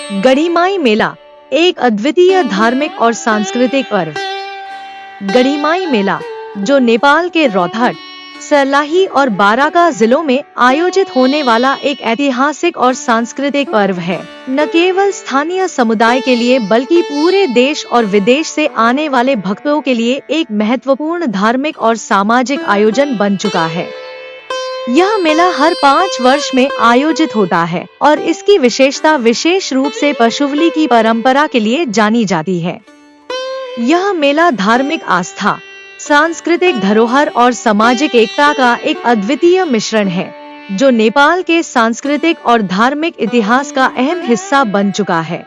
गढ़ीमाई मेला एक अद्वितीय धार्मिक और सांस्कृतिक पर्व। गढ़ीमाई मेला, जो नेपाल के रौतहट, सर्लाही और बाराका जिलों में आयोजित होने वाला एक ऐतिहासिक और सांस्कृतिक पर्व है, न केवल स्थानीय समुदाय के लिए बल्कि पूरे देश और विदेश से आने वाले भक्तों के लिए एक महत्वपूर्ण धार्मिक और सामाजिक आयोजन बन चुका है। यह मेला हर 5 वर्ष में आयोजित होता है और इसकी विशेषता विशेष रूप से पशुबलि की परंपरा के लिए जानी जाती है। यह मेला धार्मिक आस्था, सांस्कृतिक धरोहर और सामाजिक एकता का एक अद्वितीय मिश्रण है, जो नेपाल के सांस्कृतिक और धार्मिक इतिहास का अहम हिस्सा बन चुका है।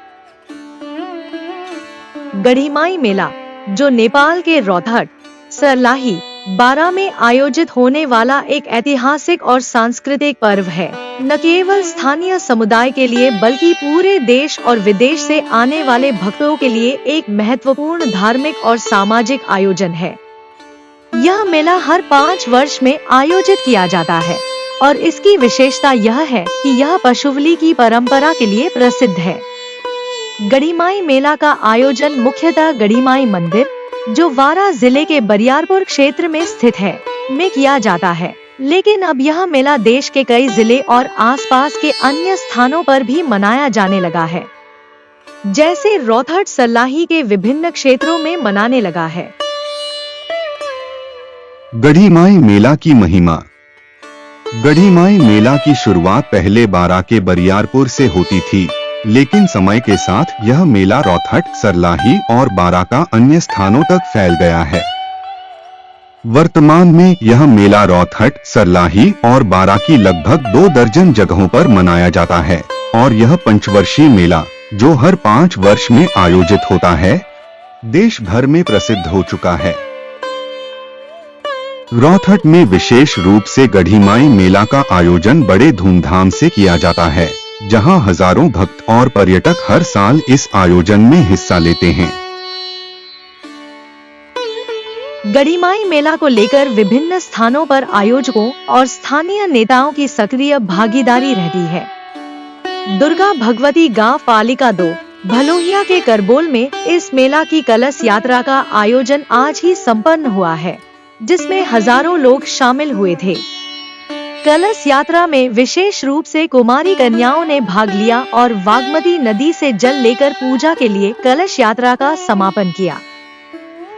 गढ़ीमाई मेला, जो नेपाल के रौतहट, सर्लाही, बारा में आयोजित होने वाला एक ऐतिहासिक और सांस्कृतिक पर्व है, न केवल स्थानीय समुदाय के लिए बल्कि पूरे देश और विदेश से आने वाले भक्तों के लिए एक महत्वपूर्ण धार्मिक और सामाजिक आयोजन है। यह मेला हर 5 वर्ष में आयोजित किया जाता है और इसकी विशेषता यह है कि यह पशुबलि की परंपरा के लिए प्रसिद्ध है। गढ़ीमाई मेला का आयोजन मुख्यतः गढ़ीमाई मंदिर, जो वारा जिले के बरियारपुर क्षेत्र में स्थित है, में किया जाता है, लेकिन अब यह मेला देश के कई जिले और आसपास के अन्य स्थानों पर भी मनाया जाने लगा है, जैसे रौतहट सर्लाही के विभिन्न क्षेत्रों में मनाने लगा है। गढ़ीमाई मेला की महिमा। गढ़ीमाई मेला की शुरुआत पहले बारा के बरियारपुर से होती थी, लेकिन समय के साथ यह मेला रौतहट, सर्लाही और बाराका अन्य स्थानों तक फैल गया है। वर्तमान में यह मेला रौतहट, सर्लाही और बारा की लगभग 2 दर्जन जगहों पर मनाया जाता है और यह पंचवर्षीय मेला, जो हर 5 वर्ष में आयोजित होता है, देश भर में प्रसिद्ध हो चुका है। रौतहट में विशेष रूप से गढ़ीमाई मेला का आयोजन बड़े धूमधाम से किया जाता है, जहां हजारों भक्त और पर्यटक हर साल इस आयोजन में हिस्सा लेते हैं। गढ़ीमाई मेला को लेकर विभिन्न स्थानों पर आयोजकों और स्थानीय नेताओं की सक्रिय भागीदारी रहती है। दुर्गा भगवती गांव पालिका 2, भलोहिया के करबोल में इस मेला की कलश यात्रा का आयोजन आज ही संपन्न हुआ है, जिसमें हजारों लोग शामिल हुए थे। कलश यात्रा में विशेष रूप से कुमारी कन्याओं ने भाग लिया और बागमती नदी से जल लेकर पूजा के लिए कलश यात्रा का समापन किया।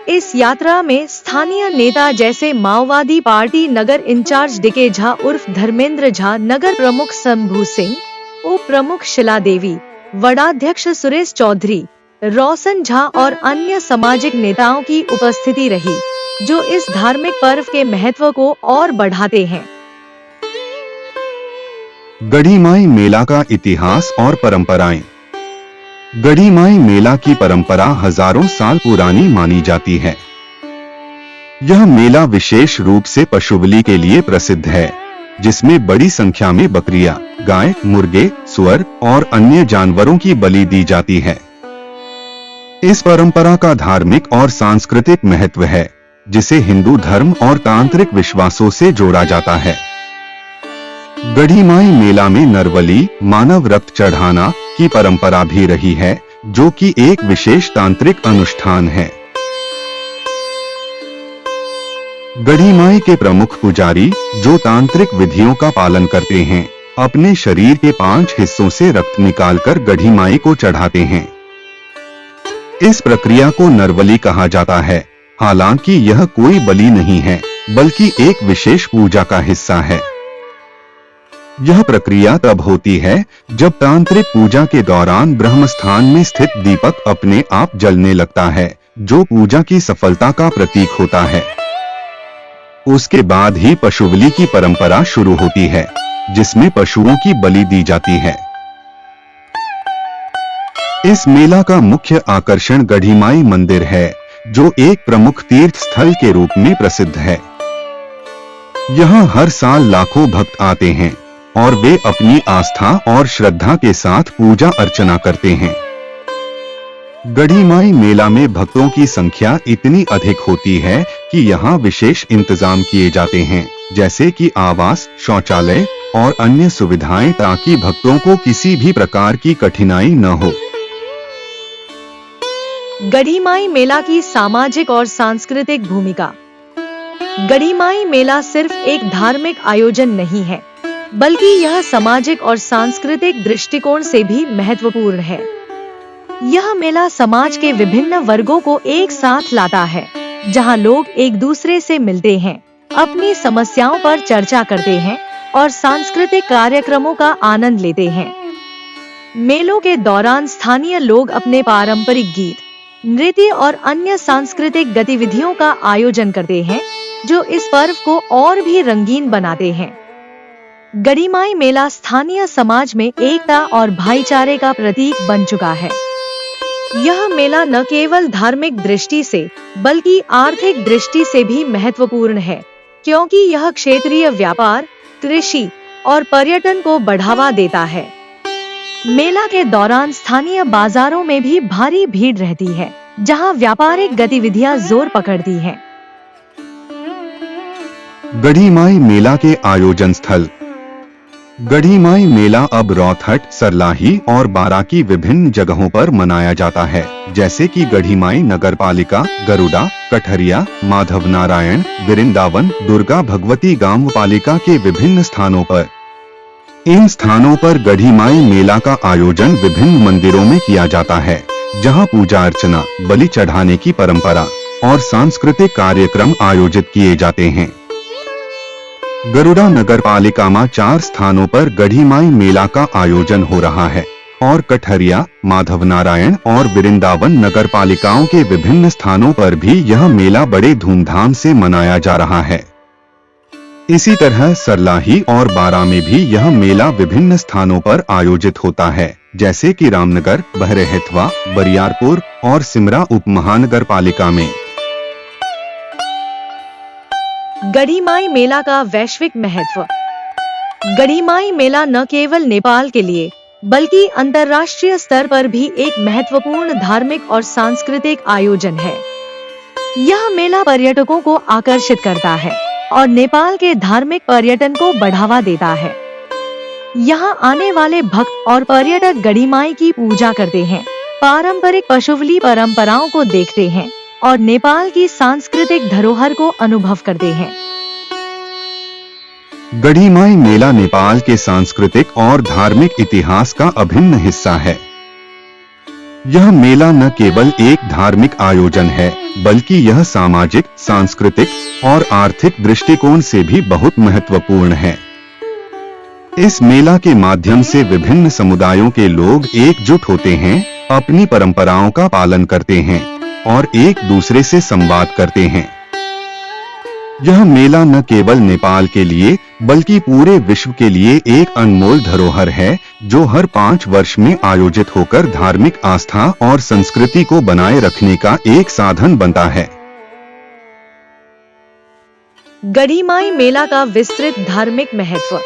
इस यात्रा में स्थानीय नेता जैसे माओवादी पार्टी नगर इंचार्ज डीके झा उर्फ धर्मेंद्र झा, नगर प्रमुख शंभू सिंह, उप प्रमुख शिला देवी, वडाध्यक्ष सुरेश चौधरी, रोशन झा और अन्य सामाजिक नेताओं की उपस्थिति रही, जो इस धार्मिक पर्व के महत्व को और बढ़ाते हैं। गढ़ीमाई मेला का इतिहास और परंपराएं। गढ़ीमाई मेला की परंपरा हजारों साल पुरानी मानी जाती है। यह मेला विशेष रूप से पशुबलि के लिए प्रसिद्ध है, जिसमें बड़ी संख्या में बकरियां, गाय, मुर्गे, सुअर और अन्य जानवरों की बलि दी जाती है। इस परंपरा का धार्मिक और सांस्कृतिक महत्व है, जिसे हिंदू धर्म और तांत्रिक विश्वासों से जोड़ा जाता है। गढ़ीमाई मेला में नरबलि, मानव रक्त चढ़ाना की परंपरा भी रही है, जो कि एक विशेष तांत्रिक अनुष्ठान है। गढ़ीमाई के प्रमुख पुजारी, जो तांत्रिक विधियों का पालन करते हैं, अपने शरीर के 5 हिस्सों से रक्त निकालकर गढ़ीमाई को चढ़ाते हैं। इस प्रक्रिया को नरबलि कहा जाता है। हालांकि यह कोई बलि नहीं है, बल्कि एक विशेष पूजा का हिस्सा है। यह प्रक्रिया तब होती है जब तांत्रिक पूजा के दौरान ब्रह्मस्थान में स्थित दीपक अपने आप जलने लगता है, जो पूजा की सफलता का प्रतीक होता है। उसके बाद ही पशुबलि की परंपरा शुरू होती है, जिसमें पशुओं की बलि दी जाती है। इस मेला का मुख्य आकर्षण गढ़ीमाई मंदिर है, जो एक प्रमुख तीर्थ स्थल के रूप में प्रसिद्ध है। यहाँ हर साल लाखों भक्त आते हैं और वे अपनी आस्था और श्रद्धा के साथ पूजा अर्चना करते हैं। गढ़ीमाई मेला में भक्तों की संख्या इतनी अधिक होती है कि यहाँ विशेष इंतजाम किए जाते हैं, जैसे कि आवास, शौचालय और अन्य सुविधाएं ताकि भक्तों को किसी भी प्रकार की कठिनाई न हो। गढ़ीमाई मेला की सामाजिक और सांस्कृतिक भूमिका। गढ़ीमाई मेला सिर्फ एक धार्मिक आयोजन नहीं है, बल्कि यह सामाजिक और सांस्कृतिक दृष्टिकोण से भी महत्वपूर्ण है। यह मेला समाज के विभिन्न वर्गों को एक साथ लाता है, जहां लोग एक दूसरे से मिलते हैं, अपनी समस्याओं पर चर्चा करते हैं और सांस्कृतिक कार्यक्रमों का आनंद लेते हैं। मेलों के दौरान स्थानीय लोग अपने पारंपरिक गीत, नृत्य और अन्य सांस्कृतिक गतिविधियों का आयोजन करते हैं, जो इस पर्व को और भी रंगीन बनाते हैं। गढ़ीमाई मेला स्थानीय समाज में एकता और भाईचारे का प्रतीक बन चुका है। यह मेला न केवल धार्मिक दृष्टि से, बल्कि आर्थिक दृष्टि से भी महत्वपूर्ण है, क्योंकि यह क्षेत्रीय व्यापार, कृषि और पर्यटन को बढ़ावा देता है। मेला के दौरान स्थानीय बाजारों में भी भारी भीड़ रहती है, जहां व्यापारिक गतिविधियां जोर पकड़ती हैं। गढ़ीमाई मेला के आयोजन स्थल। गढ़ीमाई मेला अब रौथट, सरलाही और बारा की विभिन्न जगहों पर मनाया जाता है, जैसे कि गढ़ीमाई नगरपालिका, गरुड़ा, कठरिया, माधव नारायण, वृंदावन, दुर्गा भगवती गांव पालिका के विभिन्न स्थानों पर। इन स्थानों पर गढ़ीमाई मेला का आयोजन विभिन्न मंदिरों में किया जाता है, जहां पूजा अर्चना, बलि चढ़ाने की परंपरा और सांस्कृतिक कार्यक्रम आयोजित किए जाते हैं। गरुड़ा नगरपालिका में 4 स्थानों पर गढ़ीमाई मेला का आयोजन हो रहा है और कठरिया, माधव नारायण और वृंदावन नगरपालिकाओं के विभिन्न स्थानों पर भी यह मेला बड़े धूमधाम से मनाया जा रहा है। इसी तरह सरलाही और बारा में भी यह मेला विभिन्न स्थानों पर आयोजित होता है, जैसे कि रामनगर, बहरेहथवा, बरियारपुर और सिमरा उप महानगर पालिका में। गढ़ीमाई मेला का वैश्विक महत्व। गढ़ीमाई मेला न केवल नेपाल के लिए, बल्कि अंतर्राष्ट्रीय स्तर पर भी एक महत्वपूर्ण धार्मिक और सांस्कृतिक आयोजन है। यह मेला पर्यटकों को आकर्षित करता है और नेपाल के धार्मिक पर्यटन को बढ़ावा देता है। यहाँ आने वाले भक्त और पर्यटक गढ़ीमाई की पूजा करते हैं, पारंपरिक पशुबलि परंपराओं को देखते हैं और नेपाल की सांस्कृतिक धरोहर को अनुभव करते हैं। गढ़ीमाई मेला नेपाल के सांस्कृतिक और धार्मिक इतिहास का अभिन्न हिस्सा है। यह मेला न केवल एक धार्मिक आयोजन है, बल्कि यह सामाजिक, सांस्कृतिक और आर्थिक दृष्टिकोण से भी बहुत महत्वपूर्ण है। इस मेला के माध्यम से विभिन्न समुदायों के लोग एकजुट होते हैं, अपनी परंपराओं का पालन करते हैं और एक दूसरे से संवाद करते हैं। यह मेला न केवल नेपाल के लिए, बल्कि पूरे विश्व के लिए एक अनमोल धरोहर है, जो हर 5 वर्ष में आयोजित होकर धार्मिक आस्था और संस्कृति को बनाए रखने का एक साधन बनता है। गढ़ीमाई मेला का विस्तृत धार्मिक महत्व।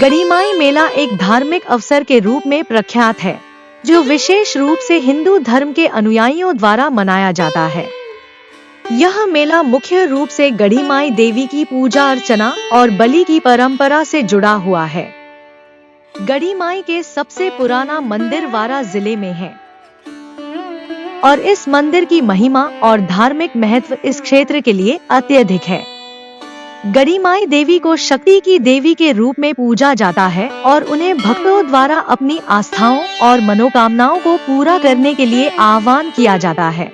गढ़ीमाई मेला एक धार्मिक अवसर के रूप में प्रख्यात है, जो विशेष रूप से हिंदू धर्म के अनुयायियों द्वारा मनाया जाता है। यह मेला मुख्य रूप से गढ़ीमाई देवी की पूजा अर्चना और बलि की परंपरा से जुड़ा हुआ है। गढ़ीमाई के सबसे पुराना मंदिर वारा जिले में है और इस मंदिर की महिमा और धार्मिक महत्व इस क्षेत्र के लिए अत्यधिक है। गढ़ीमाई देवी को शक्ति की देवी के रूप में पूजा जाता है और उन्हें भक्तों द्वारा अपनी आस्थाओं और मनोकामनाओं को पूरा करने के लिए आह्वान किया जाता है।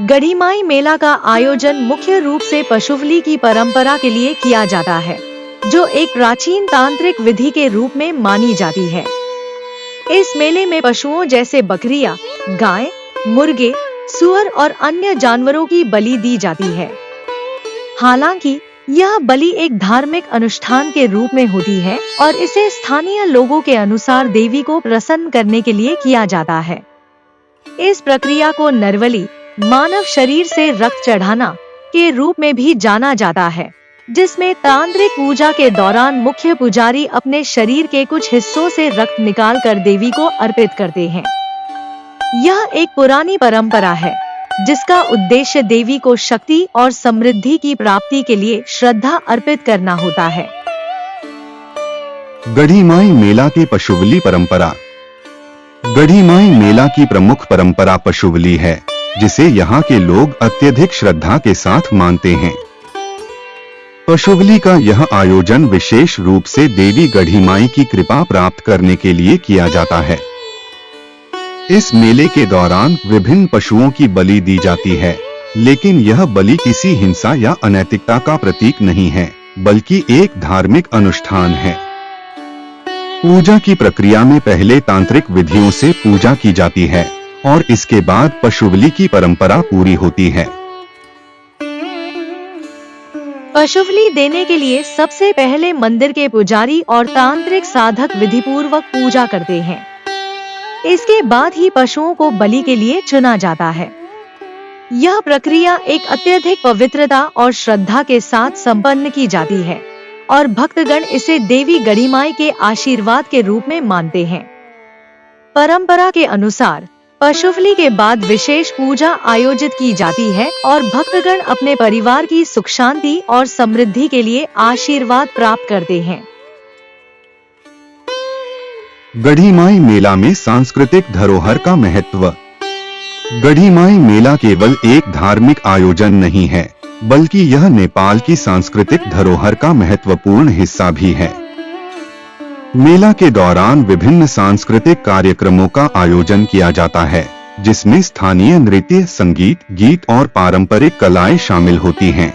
गढ़ीमाई मेला का आयोजन मुख्य रूप से पशुबलि की परंपरा के लिए किया जाता है, जो एक प्राचीन तांत्रिक विधि के रूप में मानी जाती है। इस मेले में पशुओं जैसे बकरियां, गाय, मुर्गे, सुअर और अन्य जानवरों की बलि दी जाती है। हालांकि यह बलि एक धार्मिक अनुष्ठान के रूप में होती है और इसे स्थानीय लोगों के अनुसार देवी को प्रसन्न करने के लिए किया जाता है। इस प्रक्रिया को नरबलि, मानव शरीर से रक्त चढ़ाना के रूप में भी जाना जाता है, जिसमें तांत्रिक पूजा के दौरान मुख्य पुजारी अपने शरीर के कुछ हिस्सों से रक्त निकालकर देवी को अर्पित करते हैं। यह एक पुरानी परंपरा है, जिसका उद्देश्य देवी को शक्ति और समृद्धि की प्राप्ति के लिए श्रद्धा अर्पित करना होता है। गढ़ीमाई मेला के पशुबलि परंपरा। गढ़ीमाई मेला की प्रमुख परंपरा पशुबलि है, जिसे यहाँ के लोग अत्यधिक श्रद्धा के साथ मानते हैं। पशुबलि का यह आयोजन विशेष रूप से देवी गढ़ीमाई की कृपा प्राप्त करने के लिए किया जाता है। इस मेले के दौरान विभिन्न पशुओं की बलि दी जाती है, लेकिन यह बलि किसी हिंसा या अनैतिकता का प्रतीक नहीं है, बल्कि एक धार्मिक अनुष्ठान है। पूजा की प्रक्रिया में पहले तांत्रिक विधियों से पूजा की जाती है और इसके बाद पशुबलि की परंपरा पूरी होती है। पशुबलि देने के लिए सबसे पहले मंदिर के पुजारी और तांत्रिक साधक विधिपूर्वक पूजा करते हैं। इसके बाद ही पशुओं को बलि के लिए चुना जाता है। यह प्रक्रिया एक अत्यधिक पवित्रता और श्रद्धा के साथ संपन्न की जाती है और भक्तगण इसे देवी गढ़ीमाई के आशीर्वाद के रूप में मानते हैं। परंपरा के अनुसार पशुबलि के बाद विशेष पूजा आयोजित की जाती है और भक्तगण अपने परिवार की सुख शांति और समृद्धि के लिए आशीर्वाद प्राप्त करते हैं। गढ़ीमाई मेला में सांस्कृतिक धरोहर का महत्व। गढ़ीमाई मेला केवल एक धार्मिक आयोजन नहीं है, बल्कि यह नेपाल की सांस्कृतिक धरोहर का महत्वपूर्ण हिस्सा भी है। मेला के दौरान विभिन्न सांस्कृतिक कार्यक्रमों का आयोजन किया जाता है, जिसमें स्थानीय नृत्य, संगीत, गीत और पारंपरिक कलाएं शामिल होती हैं।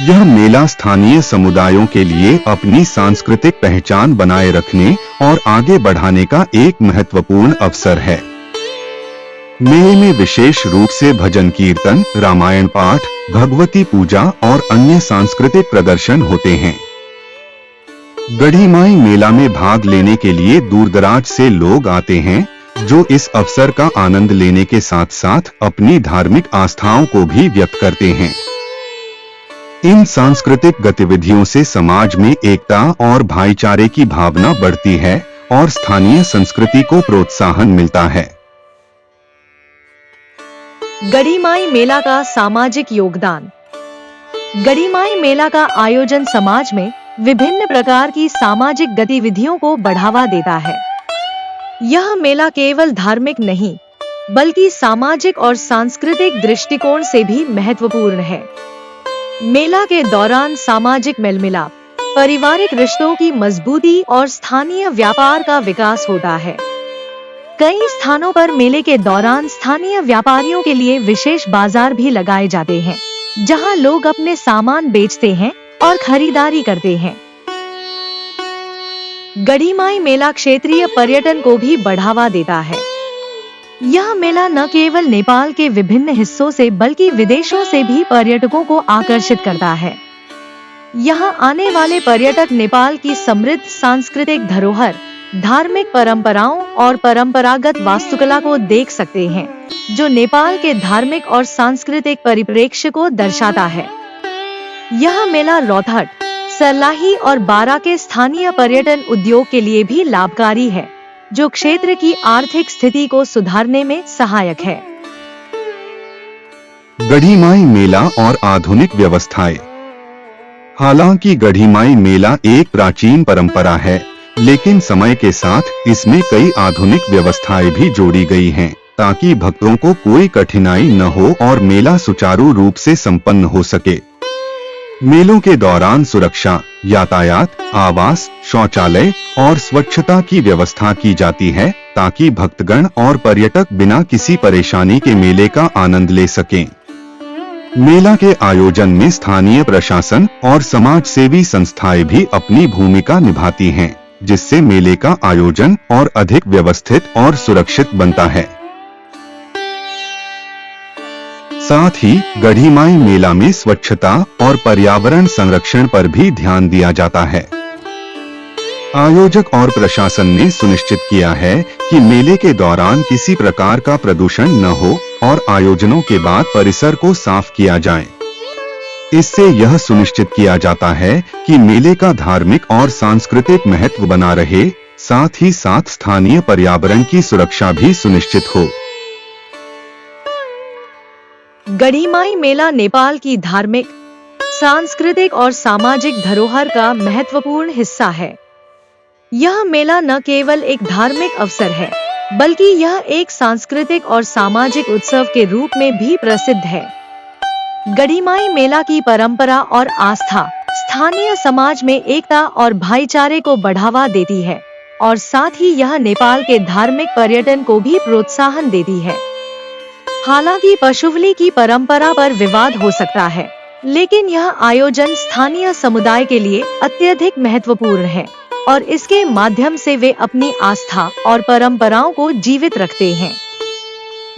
यह मेला स्थानीय समुदायों के लिए अपनी सांस्कृतिक पहचान बनाए रखने और आगे बढ़ाने का एक महत्वपूर्ण अवसर है। मेले में विशेष रूप से भजन कीर्तन, रामायण पाठ, भगवती पूजा और अन्य सांस्कृतिक प्रदर्शन होते हैं। गढ़ीमाई मेला में भाग लेने के लिए दूरदराज से लोग आते हैं, जो इस अवसर का आनंद लेने के साथ साथ अपनी धार्मिक आस्थाओं को भी व्यक्त करते हैं। इन सांस्कृतिक गतिविधियों से समाज में एकता और भाईचारे की भावना बढ़ती है और स्थानीय संस्कृति को प्रोत्साहन मिलता है। गढ़ीमाई मेला का सामाजिक योगदान। गढ़ीमाई मेला का आयोजन समाज में विभिन्न प्रकार की सामाजिक गतिविधियों को बढ़ावा देता है। यह मेला केवल धार्मिक नहीं, बल्कि सामाजिक और सांस्कृतिक दृष्टिकोण से भी महत्वपूर्ण है। मेला के दौरान सामाजिक मेलमिलाप, पारिवारिक रिश्तों की मजबूती और स्थानीय व्यापार का विकास होता है। कई स्थानों पर मेले के दौरान स्थानीय व्यापारियों के लिए विशेष बाजार भी लगाए जाते हैं, जहां लोग अपने सामान बेचते हैं और खरीदारी करते हैं। गढ़ीमाई मेला क्षेत्रीय पर्यटन को भी बढ़ावा देता है। यह मेला न केवल नेपाल के विभिन्न हिस्सों से बल्कि विदेशों से भी पर्यटकों को आकर्षित करता है। यहाँ आने वाले पर्यटक नेपाल की समृद्ध सांस्कृतिक धरोहर, धार्मिक परंपराओं और परंपरागत वास्तुकला को देख सकते हैं, जो नेपाल के धार्मिक और सांस्कृतिक परिप्रेक्ष्य को दर्शाता है। यह मेला रौतहट, सर्लाही और बारा के स्थानीय पर्यटन उद्योग के लिए भी लाभकारी है, जो क्षेत्र की आर्थिक स्थिति को सुधारने में सहायक है। गढ़ीमाई मेला और आधुनिक व्यवस्थाएं। हालांकि गढ़ीमाई मेला एक प्राचीन परंपरा है, लेकिन समय के साथ इसमें कई आधुनिक व्यवस्थाएं भी जोड़ी गई हैं, ताकि भक्तों को कोई कठिनाई न हो और मेला सुचारू रूप से संपन्न हो सके। मेलों के दौरान सुरक्षा, यातायात, आवास, शौचालय और स्वच्छता की व्यवस्था की जाती है, ताकि भक्तगण और पर्यटक बिना किसी परेशानी के मेले का आनंद ले सकें। मेला के आयोजन में स्थानीय प्रशासन और समाज सेवी संस्थाएं भी अपनी भूमिका निभाती हैं, जिससे मेले का आयोजन और अधिक व्यवस्थित और सुरक्षित बनता है। साथ ही गढ़ीमाई मेला में स्वच्छता और पर्यावरण संरक्षण पर भी ध्यान दिया जाता है। आयोजक और प्रशासन ने सुनिश्चित किया है कि मेले के दौरान किसी प्रकार का प्रदूषण न हो और आयोजनों के बाद परिसर को साफ किया जाए। इससे यह सुनिश्चित किया जाता है कि मेले का धार्मिक और सांस्कृतिक महत्व बना रहे, साथ ही साथ स्थानीय पर्यावरण की सुरक्षा भी सुनिश्चित हो। गढ़ीमाई मेला नेपाल की धार्मिक, सांस्कृतिक और सामाजिक धरोहर का महत्वपूर्ण हिस्सा है। यह मेला न केवल एक धार्मिक अवसर है, बल्कि यह एक सांस्कृतिक और सामाजिक उत्सव के रूप में भी प्रसिद्ध है। गढ़ीमाई मेला की परंपरा और आस्था स्थानीय समाज में एकता और भाईचारे को बढ़ावा देती है और साथ ही यह नेपाल के धार्मिक पर्यटन को भी प्रोत्साहन देती है। हालांकि पशुबलि की परंपरा पर विवाद हो सकता है, लेकिन यह आयोजन स्थानीय समुदाय के लिए अत्यधिक महत्वपूर्ण है और इसके माध्यम से वे अपनी आस्था और परंपराओं को जीवित रखते हैं।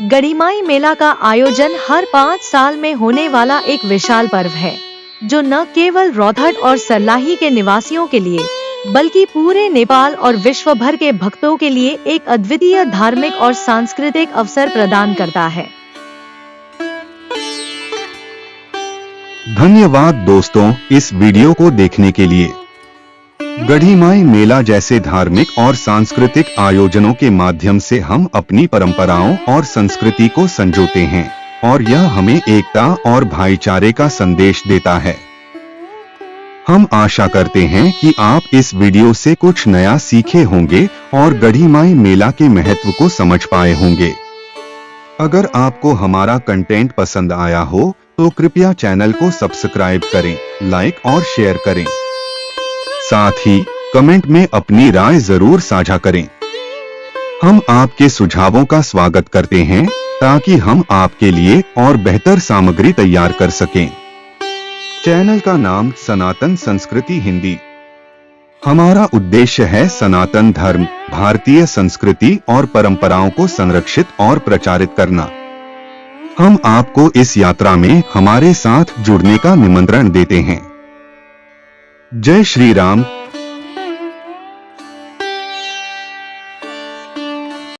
गढ़ीमाई मेला का आयोजन हर 5 साल में होने वाला एक विशाल पर्व है, जो न केवल रौतहट और सर्लाही के निवासियों के लिए, बल्कि पूरे नेपाल और विश्व भर के भक्तों के लिए एक अद्वितीय धार्मिक और सांस्कृतिक अवसर प्रदान करता है। धन्यवाद दोस्तों इस वीडियो को देखने के लिए। गढ़ीमाई मेला जैसे धार्मिक और सांस्कृतिक आयोजनों के माध्यम से हम अपनी परंपराओं और संस्कृति को संजोते हैं और यह हमें एकता और भाईचारे का संदेश देता है। हम आशा करते हैं कि आप इस वीडियो से कुछ नया सीखे होंगे और गढ़ीमाई मेला के महत्व को समझ पाए होंगे। अगर आपको हमारा कंटेंट पसंद आया हो तो कृपया चैनल को सब्सक्राइब करें, लाइक और शेयर करें। साथ ही कमेंट में अपनी राय जरूर साझा करें। हम आपके सुझावों का स्वागत करते हैं ताकि हम आपके लिए और बेहतर सामग्री तैयार कर सकें। चैनल का नाम सनातन संस्कृति हिंदी। हमारा उद्देश्य है सनातन धर्म, भारतीय संस्कृति और परंपराओं को संरक्षित और प्रचारित करना। हम आपको इस यात्रा में हमारे साथ जुड़ने का निमंत्रण देते हैं। जय श्री राम।